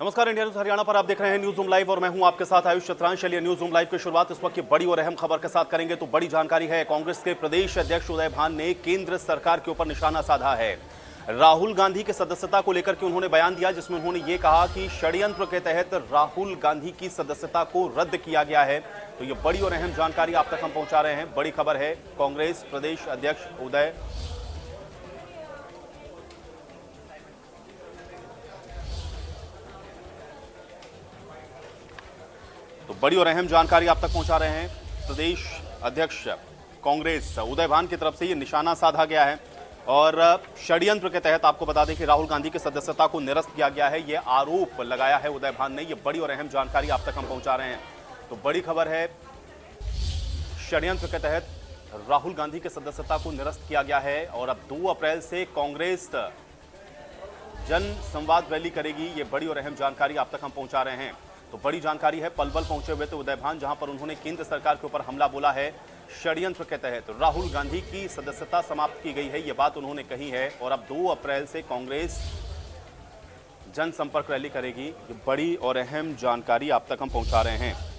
नमस्कार, India news Haryana पर आप देख रहे हैं न्यूज रूम लाइव और मैं हूं आपके साथ आयुष चतुरांश। चलिए न्यूज रूम लाइव की शुरुआत इस वक्त की बड़ी और अहम खबर के साथ करेंगे। तो बड़ी जानकारी है, कांग्रेस के प्रदेश अध्यक्ष उदय भान ने केंद्र सरकार के ऊपर निशाना साधा है। राहुल गांधी की सदस्यता को लेकर के उन्होंने बयान दिया, जिसमें उन्होंने ये कहा कि षड्यंत्र के तहत राहुल गांधी की सदस्यता को रद्द किया गया है। तो ये बड़ी और अहम जानकारी आप तक हम पहुंचा रहे हैं। बड़ी खबर है, कांग्रेस प्रदेश अध्यक्ष उदय तो बड़ी और अहम जानकारी आप तक पहुंचा रहे हैं। प्रदेश अध्यक्ष कांग्रेस उदय भान की तरफ से ये निशाना साधा गया है और षड्यंत्र के तहत आपको बता दें कि राहुल गांधी की सदस्यता को निरस्त किया गया है, ये आरोप लगाया है उदय भान ने। ये बड़ी और अहम जानकारी आप तक हम पहुंचा रहे हैं। तो बड़ी खबर है, षड्यंत्र के तहत राहुल गांधी की सदस्यता को निरस्त किया गया है और अब 2 अप्रैल से कांग्रेस जन संवाद रैली करेगी। ये बड़ी और अहम जानकारी आप तक हम पहुंचा रहे हैं। तो बड़ी जानकारी है, पलवल पहुंचे हुए थे उदय भान, जहां पर उन्होंने केंद्र सरकार के ऊपर हमला बोला है। षड्यंत्र के तहत राहुल गांधी की सदस्यता समाप्त की गई है, ये बात उन्होंने कही है और अब 2 अप्रैल से कांग्रेस जनसंपर्क रैली करेगी। ये बड़ी और अहम जानकारी आप तक हम पहुंचा रहे हैं।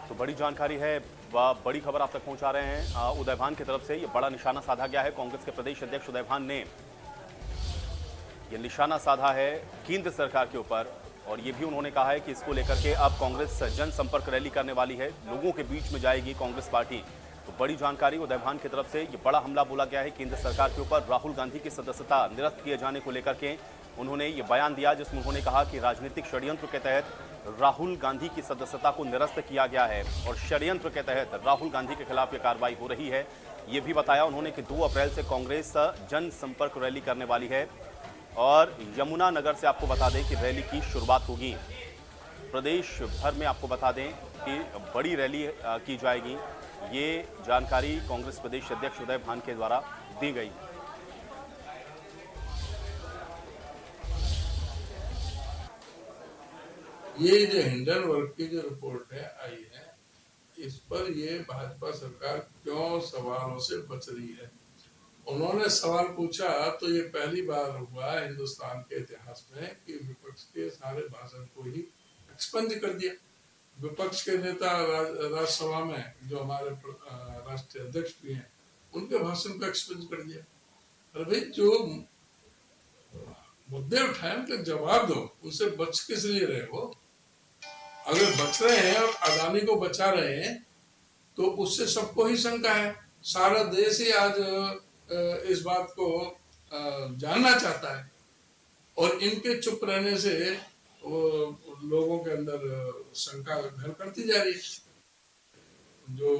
तो बड़ी जानकारी है, बड़ी खबर आप तक पहुंचा रहे हैं उदय भान की तरफ से। ये बड़ा निशाना साधा गया है। कांग्रेस के प्रदेश अध्यक्ष उदय भान ने ये निशाना साधा है केंद्र सरकार के ऊपर और ये भी उन्होंने कहा है कि इसको लेकर के अब कांग्रेस जनसंपर्क रैली करने वाली है, लोगों के बीच में जाएगी कांग्रेस पार्टी। तो बड़ी जानकारी उदय भान की तरफ से, ये बड़ा हमला बोला गया है केंद्र सरकार के ऊपर। राहुल गांधी की सदस्यता निरस्त किए जाने को लेकर के उन्होंने ये बयान दिया, जिसमें उन्होंने कहा कि राजनीतिक षड्यंत्र के तहत राहुल गांधी की सदस्यता को निरस्त किया गया है और षड्यंत्र के तहत राहुल गांधी के खिलाफ ये कार्रवाई हो रही है। ये भी बताया उन्होंने कि 2 अप्रैल से कांग्रेस जनसंपर्क रैली करने वाली है और यमुनानगर से आपको बता दें कि रैली की शुरुआत होगी। प्रदेश भर में आपको बता दें कि बड़ी रैली की जाएगी। ये जानकारी कांग्रेस प्रदेश अध्यक्ष उदय भान के द्वारा दी गई। ये जो हिंडनबर्ग की जो रिपोर्ट है आई है, इस पर ये भाजपा सरकार क्यों सवालों से बच रही है। उन्होंने सवाल पूछा तो ये पहली बार हुआ हिंदुस्तान के इतिहास में कि विपक्ष के सारे भाषण को ही एक्सपंज कर दिया। विपक्ष के नेता राज्यसभा में जो हमारे राष्ट्रीय अध्यक्ष भी हैं, उनके भाषण को एक्सपंज कर दिया। अरे भाई, जो मुद्दे उठाए उनके जवाब दो, उनसे बच किस लिए रहे हो। अगर बच रहे हैं और अदानी को बचा रहे हैं तो उससे सबको ही शंका है। सारा देश ही आज इस बात को जानना चाहता है और इनके चुप रहने से लोगों के अंदर शंका घर करती जा रही है। जो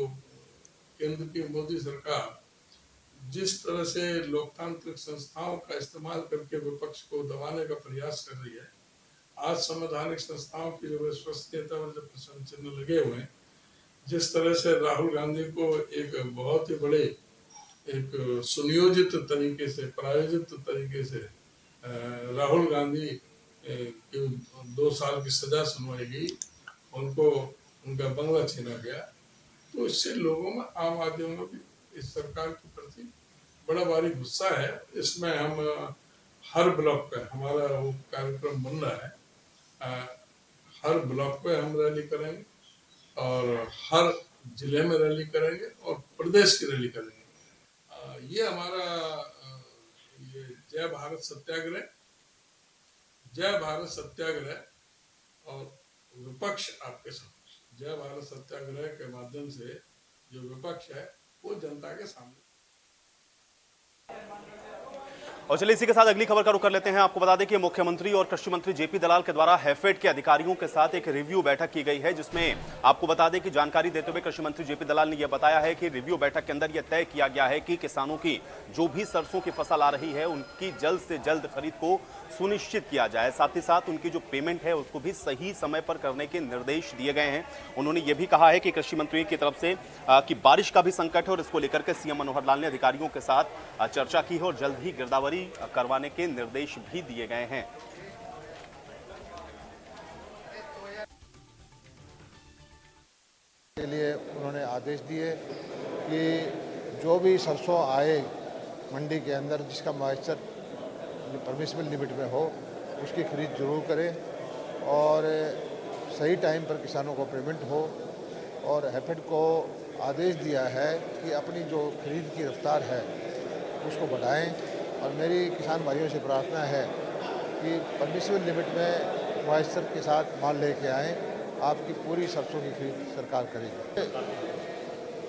केंद्र की मोदी सरकार जिस तरह से लोकतांत्रिक संस्थाओं का इस्तेमाल करके विपक्ष को दबाने का प्रयास कर रही है, आज संवैधानिक संस्थाओं की जो विश्वसनीयता में जब प्रश्न चिन्ह लगे हुए हैं, जिस तरह से राहुल गांधी को एक बहुत ही बड़े एक सुनियोजित तरीके से, प्रायोजित तरीके से राहुल गांधी की 2 साल की सजा सुनवाई गई, उनको उनका बंगला छीना गया, तो इससे लोगों में, आम आदमियों में भी इस सरकार के प्रति बड़ा भारी गुस्सा है। इसमें हम हर ब्लॉक पे हमारा वो कार्यक्रम बन रहा है, हर ब्लॉक पे हम रैली करेंगे और हर जिले में रैली करेंगे और प्रदेश की रैली करेंगे। ये हमारा ये जय भारत सत्याग्रह, जय भारत सत्याग्रह और विपक्ष आपके साथ, जय भारत सत्याग्रह के माध्यम से जो विपक्ष है वो जनता के सामने। और चलिए इसी के साथ अगली खबर का रुख कर लेते हैं। आपको बता दें कि मुख्यमंत्री और कृषि मंत्री जेपी दलाल के द्वारा हैफेड के अधिकारियों के साथ एक रिव्यू बैठक की गई है, जिसमें आपको बता दें कि जानकारी देते हुए कृषि मंत्री जेपी दलाल ने यह बताया है कि रिव्यू बैठक के अंदर यह तय किया गया है कि किसानों की जो भी सरसों की फसल आ रही है उनकी जल्द से जल्द खरीद को सुनिश्चित किया जाए। साथ ही साथ उनकी जो पेमेंट है उसको भी सही समय पर करने के निर्देश दिए गए हैं। उन्होंने ये भी कहा है कि कृषि मंत्री की तरफ से कि बारिश का भी संकट है और इसको लेकर के सीएम मनोहर लाल ने अधिकारियों के साथ चर्चा की है और जल्द ही गिरदावरी करवाने के निर्देश भी दिए गए हैं। के लिए उन्होंने आदेश दिए कि जो भी सरसों आए मंडी के अंदर जिसका मॉइस्चर परमिसिबल लिमिट में हो उसकी खरीद जरूर करें और सही टाइम पर किसानों को पेमेंट हो। और हैफेड को आदेश दिया है कि अपनी जो खरीद की रफ्तार है उसको बढ़ाएं। और मेरी किसान भाइयों से प्रार्थना है कि परमिसिबल लिमिट में मॉइस्चर के साथ माल लेके आएँ। आपकी पूरी सरसों की खरीद सरकार करेगी।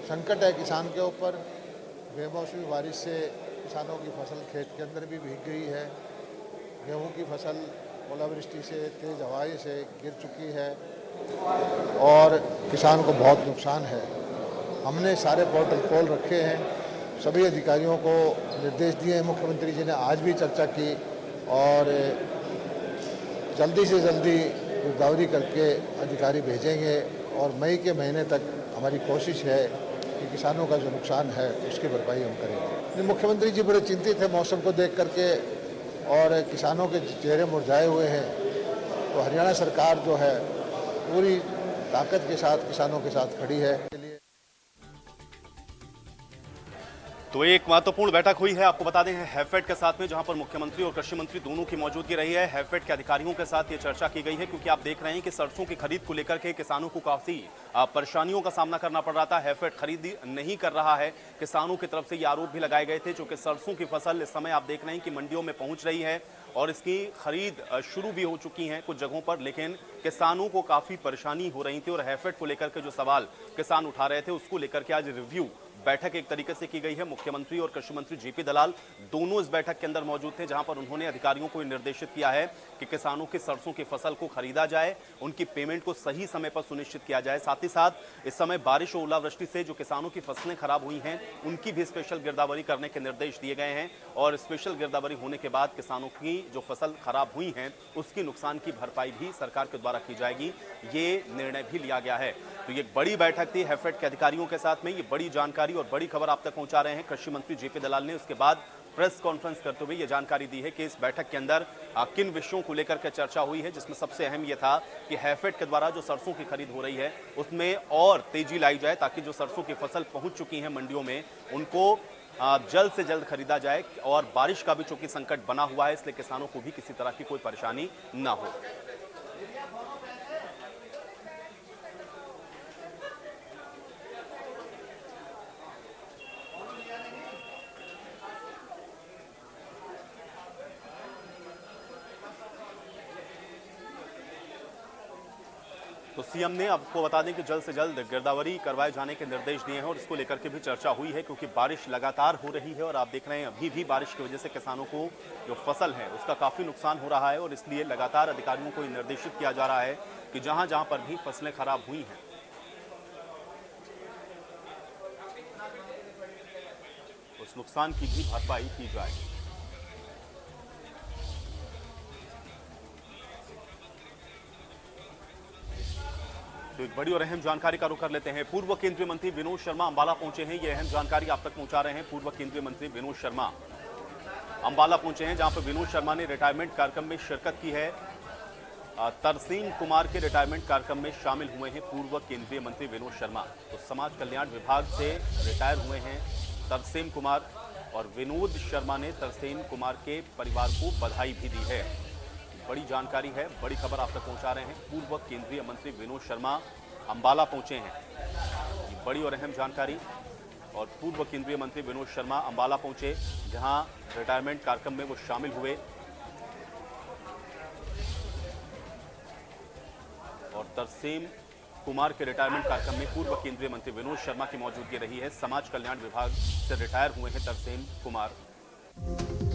संकट है किसान के ऊपर, बेमौसमी बारिश से किसानों की फसल खेत के अंदर भी भीग गई है। गेहूं की फसल ओलावृष्टि से, तेज हवाई से गिर चुकी है और किसान को बहुत नुकसान है। हमने सारे पोर्टल खोल रखे हैं, सभी अधिकारियों को निर्देश दिए हैं। मुख्यमंत्री जी ने आज भी चर्चा की और जल्दी से जल्दी गिरदावरी करके अधिकारी भेजेंगे और मई के महीने तक हमारी कोशिश है कि किसानों का जो नुकसान है उसकी भरपाई हम करेंगे। मुख्यमंत्री जी बड़े चिंतित हैं मौसम को देख करके और किसानों के चेहरे मुरझाए हुए हैं। तो हरियाणा सरकार जो है पूरी ताकत के साथ किसानों के साथ खड़ी है। तो एक महत्वपूर्ण बैठक हुई है, आपको बता दें, हैफेड के साथ में, जहां पर मुख्यमंत्री और कृषि मंत्री दोनों की मौजूदगी रही है। हैफेड के अधिकारियों के साथ ये चर्चा की गई है क्योंकि आप देख रहे हैं कि सरसों की खरीद को लेकर के किसानों को काफी परेशानियों का सामना करना पड़ रहा था। हैफेड खरीद नहीं कर रहा है, किसानों की तरफ से ये आरोप भी लगाए गए थे। चूंकि सरसों की फसल इस समय आप देख रहे हैं कि मंडियों में पहुंच रही है और इसकी खरीद शुरू भी हो चुकी है कुछ जगहों पर, लेकिन किसानों को काफी परेशानी हो रही थी। और हैफेड को लेकर के जो सवाल किसान उठा रहे थे उसको लेकर के आज रिव्यू बैठक एक तरीके से की गई है। मुख्यमंत्री और कृषि मंत्री जेपी दलाल दोनों इस बैठक के अंदर मौजूद थे, जहां पर उन्होंने अधिकारियों को निर्देशित किया है कि किसानों की सरसों की फसल को खरीदा जाए, उनकी पेमेंट को सही समय पर सुनिश्चित किया जाए। साथ ही साथ इस समय बारिश और ओलावृष्टि से जो किसानों की फसलें खराब हुई हैं उनकी भी स्पेशल गिरदावरी करने के निर्देश दिए गए हैं। और स्पेशल गिरदावरी होने के बाद किसानों की जो फसल खराब हुई हैं उसकी नुकसान की भरपाई भी सरकार के द्वारा की जाएगी, ये निर्णय भी लिया गया है। तो ये एक बड़ी बैठक थी हैफेड के अधिकारियों के साथ में। ये बड़ी जानकारी और बड़ी खबर आप तक पहुंचा रहे हैं कृषि मंत्री जेपी दलाल ने। उसके बाद प्रेस कॉन्फ्रेंस करते हुए ये जानकारी दी है कि इस बैठक के अंदर किन विषयों को लेकर के चर्चा हुई है, जिसमें सबसे अहम यह था कि हैफेड के द्वारा जो सरसों की खरीद हो रही है उसमें और तेजी लाई जाए ताकि जो सरसों की फसल पहुंच चुकी है मंडियों में उनको जल्द से जल्द खरीदा जाए। और बारिश का भी चूंकि संकट बना हुआ है इसलिए किसानों को भी किसी तरह की कोई परेशानी ना हो। तो सीएम ने आपको बता दें कि जल्द से जल्द गिरदावरी करवाए जाने के निर्देश दिए हैं और इसको लेकर के भी चर्चा हुई है क्योंकि बारिश लगातार हो रही है और आप देख रहे हैं अभी भी बारिश की वजह से किसानों को जो फसल है उसका काफी नुकसान हो रहा है। और इसलिए लगातार अधिकारियों को निर्देशित किया जा रहा है कि जहां जहां पर भी फसलें खराब हुई हैं उस नुकसान की भी भरपाई की जाए। तो एक बड़ी और अहम जानकारी का रुख कर लेते हैं। पूर्व केंद्रीय मंत्री विनोद शर्मा अंबाला पहुंचे हैं, ये अहम जानकारी आप तक पहुंचा रहे हैं। पूर्व केंद्रीय मंत्री विनोद शर्मा अंबाला पहुंचे हैं, जहां पर विनोद शर्मा ने रिटायरमेंट कार्यक्रम में शिरकत की है। तरसेम कुमार के रिटायरमेंट कार्यक्रम में शामिल हुए हैं पूर्व केंद्रीय मंत्री विनोद शर्मा। तो समाज कल्याण विभाग से रिटायर हुए हैं तरसेम कुमार और विनोद शर्मा ने तरसेम कुमार के परिवार को बधाई भी दी है। बड़ी जानकारी है, बड़ी खबर आप तक पहुंचा रहे हैं। पूर्व केंद्रीय मंत्री विनोद शर्मा अंबाला पहुंचे हैं, ये बड़ी और अहम जानकारी। और पूर्व केंद्रीय मंत्री विनोद शर्मा अंबाला पहुंचे जहां रिटायरमेंट कार्यक्रम में वो शामिल हुए और तरसेम कुमार के रिटायरमेंट कार्यक्रम में पूर्व केंद्रीय मंत्री विनोद शर्मा की मौजूदगी रही है। समाज कल्याण विभाग से रिटायर हुए हैं तरसेम कुमार।